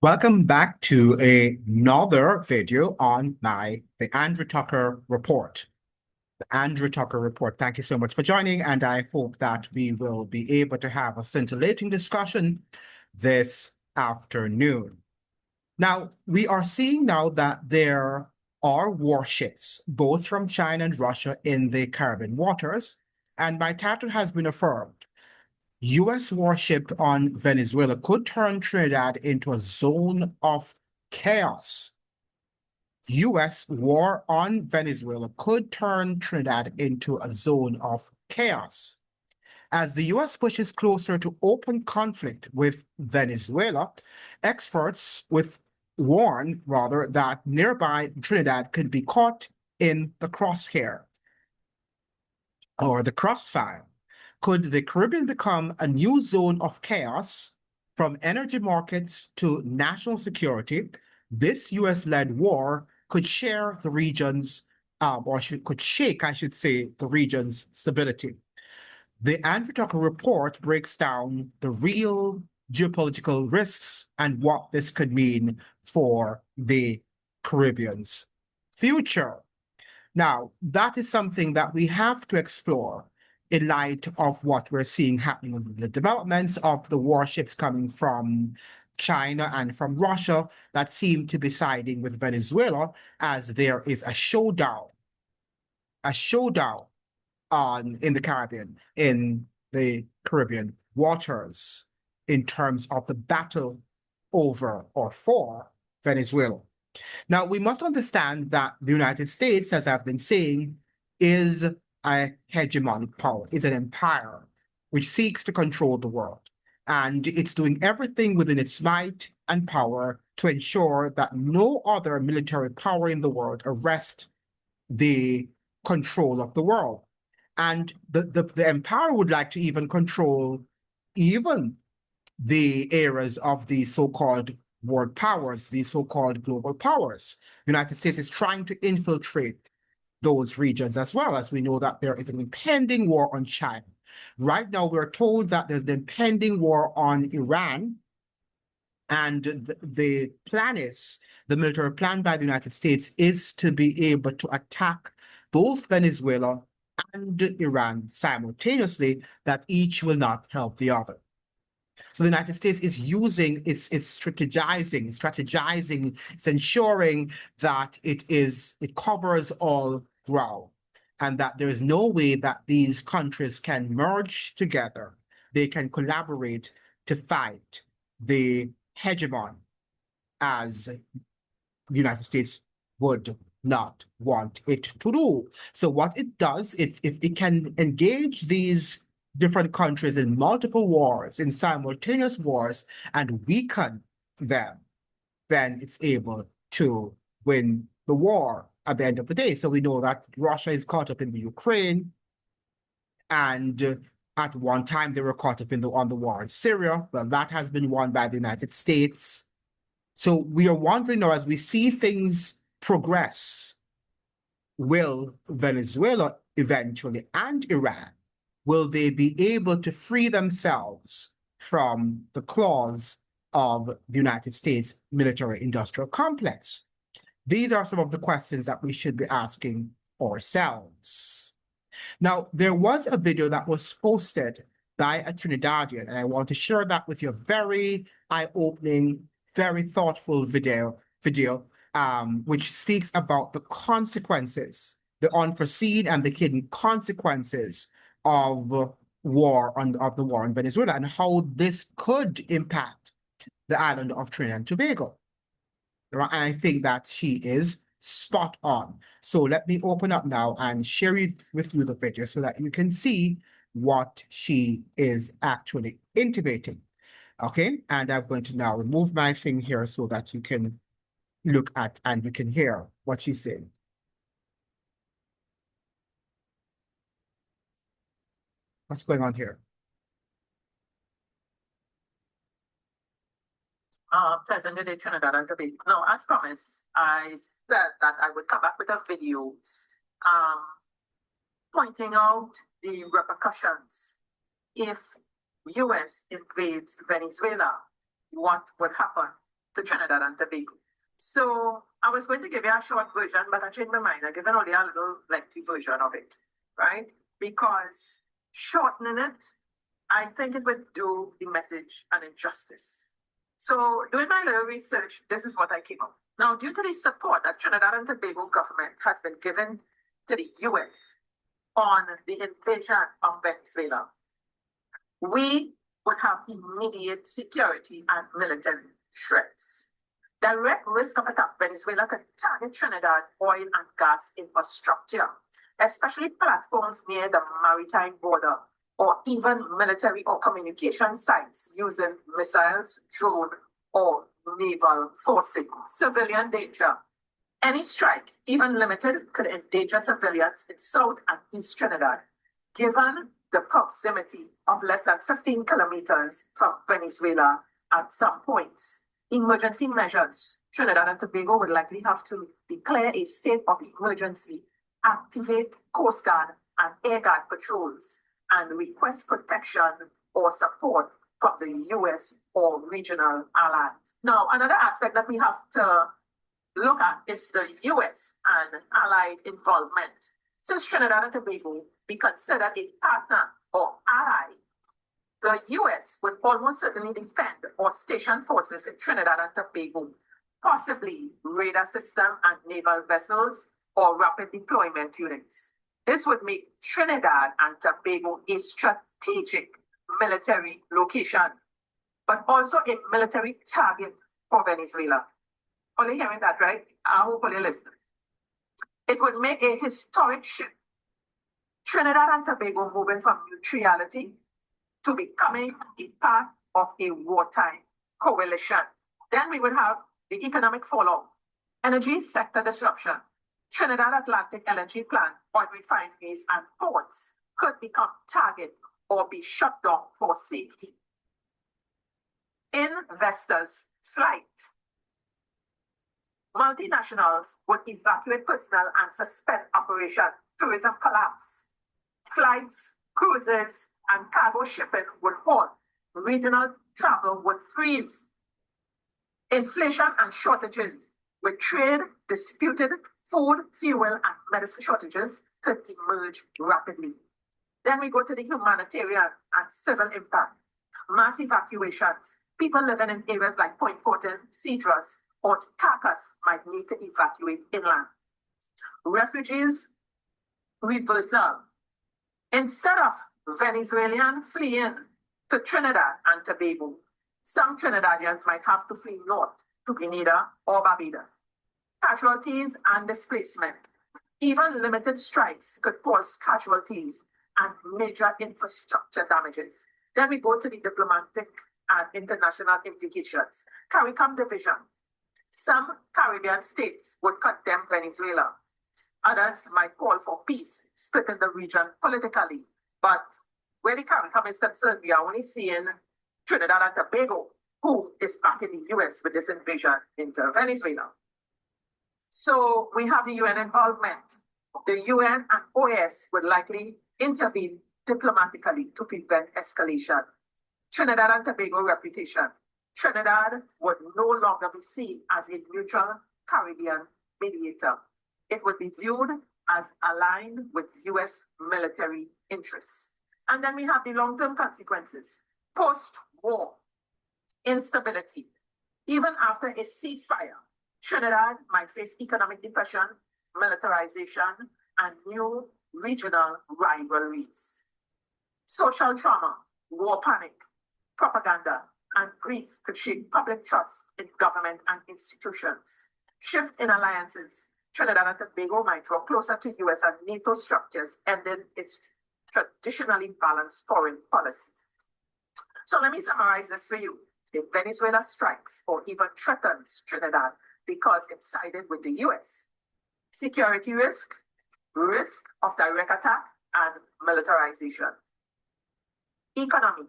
Welcome back to another video on the Andrew Tucker Report. The Andrew Tucker Report. Thank you so much for joining, and I hope that we will be able to have a scintillating discussion this afternoon. Now, we are seeing now that there are warships, both from China and Russia, in the Caribbean waters, and my title has been affirmed. U.S. warship on Venezuela could turn Trinidad into a zone of chaos. U.S. war on Venezuela could turn Trinidad into a zone of chaos. As the U.S. pushes closer to open conflict with Venezuela, experts warn that nearby Trinidad could be caught in the crosshair or the crossfire. Could the Caribbean become a new zone of chaos from energy markets to national security? This US-led war could share the region's, could shake, I should say, the region's stability. The Andrew Tucker report breaks down the real geopolitical risks and what this could mean for the Caribbean's future. Now, that is something that we have to explore in light of what we're seeing happening with the developments of the warships coming from China and from Russia that seem to be siding with Venezuela as there is a showdown in the Caribbean waters in terms of the battle over or for Venezuela. Now, we must understand that the United States, as I've been saying, is a hegemonic power, is an empire which seeks to control the world. And it's doing everything within its might and power to ensure that no other military power in the world arrest the control of the world. And the empire would like to even control even the areas of the so-called world powers, the so-called global powers. The United States is trying to infiltrate those regions as well, as we know that there is an impending war on China. Right now, we're told that there's an impending war on Iran, and the plan is, the military plan by the United States is to be able to attack both Venezuela and Iran simultaneously, that each will not help the other. So the United States is it's strategizing, it's ensuring that it covers all ground, and that there is no way that these countries can merge together. They can collaborate to fight the hegemon, as the United States would not want it to do. So what it does, if it can engage these different countries in multiple wars, in simultaneous wars, and weaken them, then it's able to win the war at the end of the day. So we know that Russia is caught up in the Ukraine, and at one time they were caught up on the war in Syria. Well, that has been won by the United States. So we are wondering now, as we see things progress, will Venezuela eventually and Iran, will they be able to free themselves from the claws of the United States military-industrial complex? These are some of the questions that we should be asking ourselves. Now, there was a video that was posted by a Trinidadian, and I want to share that with you. A very eye-opening, very thoughtful video, which speaks about the consequences, the unforeseen and the hidden consequences of the war in Venezuela, and how this could impact the island of Trinidad and Tobago. And I think that she is spot on. So let me open up now and share with you the video so that you can see what she is actually intimating. Okay, and I'm going to now remove my thing here so that you can look at and you can hear what she's saying. What's going on here? Pleasant good day, Trinidad and Tobago. No, as promised, I said that I would come back with a video pointing out the repercussions if US invades Venezuela, what would happen? to Trinidad and Tobago. So I was going to give you a short version, but I changed my mind. I given only a little lengthy version of it, right? Because shortening it, I think it would do the message an injustice. So doing my little research, this is what I came up. Now, due to the support that Trinidad and Tobago government has been given to the US on the invasion of Venezuela, we would have immediate security and military threats. Direct risk of attack. Venezuela could target Trinidad oil and gas infrastructure, especially platforms near the maritime border or even military or communication sites using missiles, drone, or naval forcing. Civilian danger. Any strike, even limited, could endanger civilians in South and East Trinidad, given the proximity of less than 15 kilometers from Venezuela at some points. Emergency measures. Trinidad and Tobago would likely have to declare a state of emergency, activate Coast Guard and Air Guard patrols, and request protection or support from the US or regional allies. Now, another aspect that we have to look at is the US and allied involvement. Since Trinidad and Tobago be considered a partner or ally, the US would almost certainly defend or station forces in Trinidad and Tobago, possibly radar system and naval vessels or rapid deployment units. This would make Trinidad and Tobago a strategic military location, but also a military target for Venezuela. Are you hearing that, right? I hope you're listening. It would make a historic shift. Trinidad and Tobago moving from neutrality to becoming a part of a wartime coalition. Then we would have the economic fallout, energy sector disruption. Trinidad Atlantic LNG plant, oil refineries, and ports could become target or be shut down for safety. Investors' flight. Multinationals would evacuate personnel and suspend operation. Tourism collapse. Flights, cruises, and cargo shipping would halt. Regional travel would freeze. Inflation and shortages with trade, disputed food, fuel, and medicine shortages could emerge rapidly. Then we go to the humanitarian and civil impact. Mass evacuations. People living in areas like Point Fortin, Cedros, or Caracas might need to evacuate inland. Refugees reversal. Instead of Venezuelan fleeing to Trinidad and Tobago, some Trinidadians might have to flee north to Grenada or Barbados. Casualties and displacement. Even limited strikes could cause casualties and major infrastructure damages. Then we go to the diplomatic and international implications. CARICOM division. Some Caribbean states would condemn Venezuela. Others might call for peace, splitting the region politically. But where the CARICOM is concerned, we are only seeing Trinidad and Tobago, who is back in the US with this invasion into Venezuela. So we have the UN involvement. The UN and OAS would likely intervene diplomatically to prevent escalation. Trinidad and Tobago reputation. Trinidad would no longer be seen as a neutral Caribbean mediator. It would be viewed as aligned with US military interests. And then we have the long-term consequences. Post-war instability. Even after a ceasefire, Trinidad might face economic depression, militarization, and new regional rivalries. Social trauma, war panic, propaganda, and grief could shake public trust in government and institutions. Shift in alliances. Trinidad and Tobago might draw closer to US and NATO structures, ending its traditionally balanced foreign policy. So let me summarize this for you. If Venezuela strikes or even threatens Trinidad because it sided with the US, security risk, risk of direct attack, and militarization. Economy,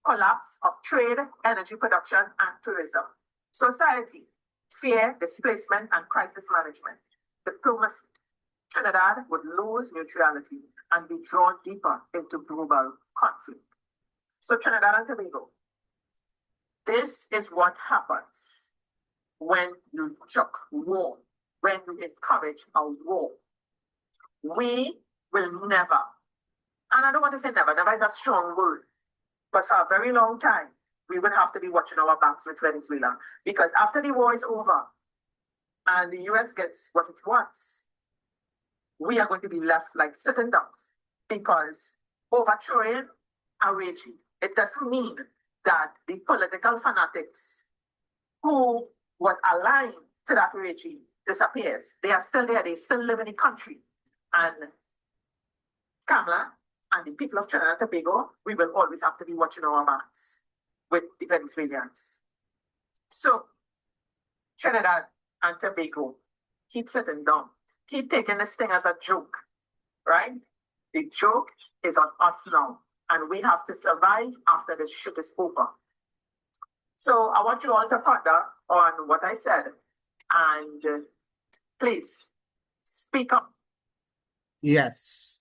collapse of trade, energy production, and tourism. Society, fear, displacement, and crisis management. Diplomacy, Trinidad would lose neutrality and be drawn deeper into global conflict. So Trinidad and Tobago, this is what happens when you joke war, when you encourage a war. We will never, and I don't want to say never, never is a strong word, but for a very long time, we will have to be watching our backs with Venezuela, because after the war is over and the US gets what it wants, we are going to be left like sitting ducks, because overthrowing a regime, it doesn't mean that the political fanatics who was aligned to that regime disappears. They are still there. They still live in the country. And Kamla and the people of Trinidad and Tobago, we will always have to be watching our backs with the Venezuelans. So Trinidad and Tobago, keep sitting down. Keep taking this thing as a joke, right? The joke is on us now, and we have to survive after this shit is over. So I want you all to ponder on what I said, and please speak up. Yes.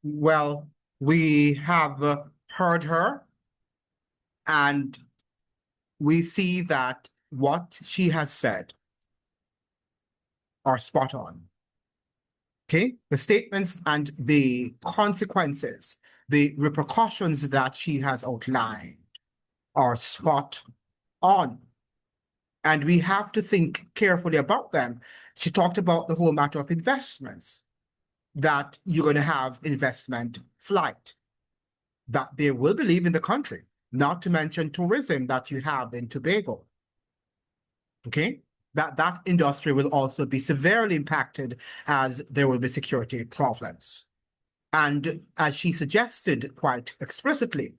Well, we have heard her, and we see that what she has said are spot on. Okay, the statements and the consequences, the repercussions that she has outlined are spot on. And we have to think carefully about them. She talked about the whole matter of investments, that you're going to have investment flight, that they will be leaving the country, not to mention tourism that you have in Tobago. Okay, that industry will also be severely impacted, as there will be security problems. And as she suggested quite explicitly,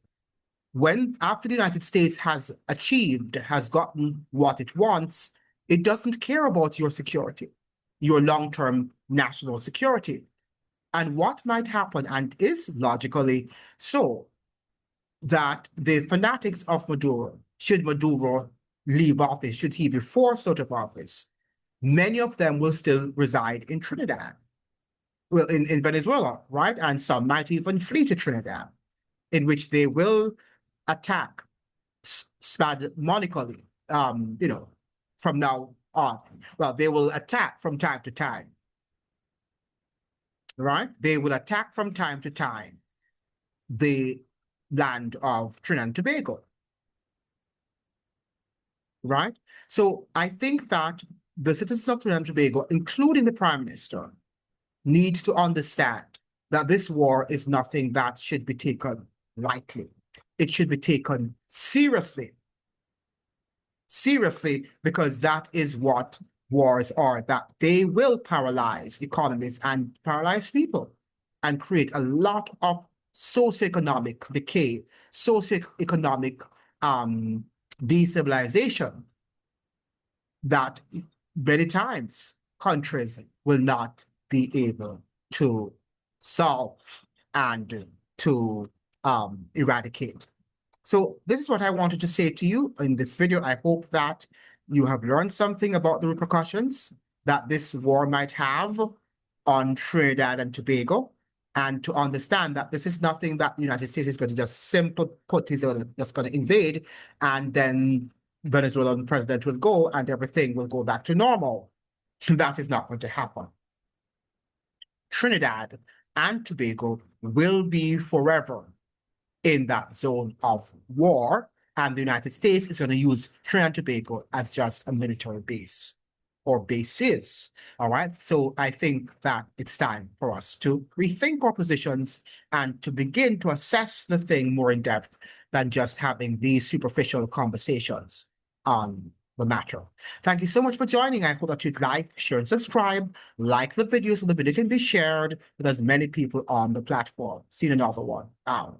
after the United States has gotten what it wants, it doesn't care about your security, your long-term national security. And what might happen, and is logically so, that the fanatics of Maduro, should Maduro leave office, should he be forced out of office, many of them will still reside in Trinidad, well, in Venezuela, right? And some might even flee to Trinidad, in which they will attack spasmodically, from now on. Well, they will attack from time to time, right? They will attack from time to time the land of Trinidad and Tobago, right? So I think that the citizens of Trinidad and Tobago, including the Prime Minister, need to understand that this war is nothing that should be taken lightly. It should be taken seriously. Seriously, because that is what wars are, that they will paralyze economies and paralyze people and create a lot of socioeconomic decay, socioeconomic destabilization that many times countries will not be able to solve and to eradicate. So this is what I wanted to say to you in this video. I hope that you have learned something about the repercussions that this war might have on Trinidad and Tobago, and to understand that this is nothing that the United States is going to just simply put, is just going to invade, and then Venezuelan president will go and everything will go back to normal. That is not going to happen. Trinidad and Tobago will be forever in that zone of war, and the United States is going to use Trinidad and Tobago as just a military base or bases. All right. So I think that it's time for us to rethink our positions and to begin to assess the thing more in depth than just having these superficial conversations on the matter. Thank you so much for joining. I hope that you'd like, share, and subscribe. Like the video so the video can be shared with as many people on the platform. See you in another one. Out.